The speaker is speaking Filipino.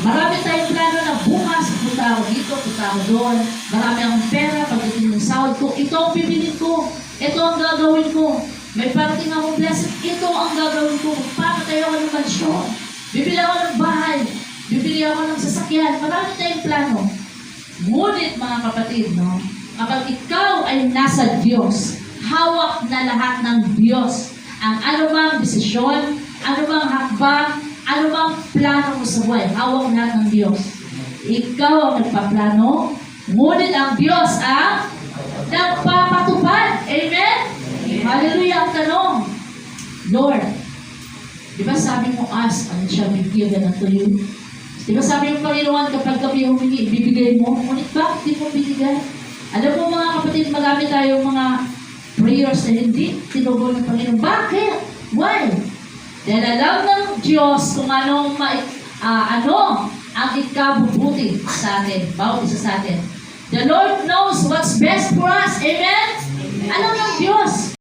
Marami tayong plano na bukas, punta ako dito, punta ako doon. Marami akong pera, pagdating ng sahod ko, ito ang bibilin ko. Ito ang gagawin ko. May parating akong blessing, ito ang gagawin ko. Papatay ako ng mansyon. Bibili ako ng bahay. Bibili ako ng sasakyan. Marami tayong plano. Ngunit mga kapatid, no? Kapag ikaw ay nasa Diyos, hawak na lahat ng Diyos. Ang anumang desisyon, anumang hakbang, anumang plano mo sa buhay, hawak lahat ng Diyos. Ikaw ang nagpaplano, ngunit ang Diyos ang nagpapatupad. Amen? Hallelujah. Ang tanong, Lord, di ba sabi mo, ask and it shall be given unto you? Di ba sabi ng Panginoon, kapag kami humingi, bibigay mo? Ngunit bakit di mo bibigay? Alam mo mga kapatid, marami tayong mga prayers na hindi tinugon ng Panginoon. Bakit? Why? Dahil alam ng Diyos kung ano ang ikabubuti sa atin, bawat isa sa atin. The Lord knows what's best for us. Amen? Alam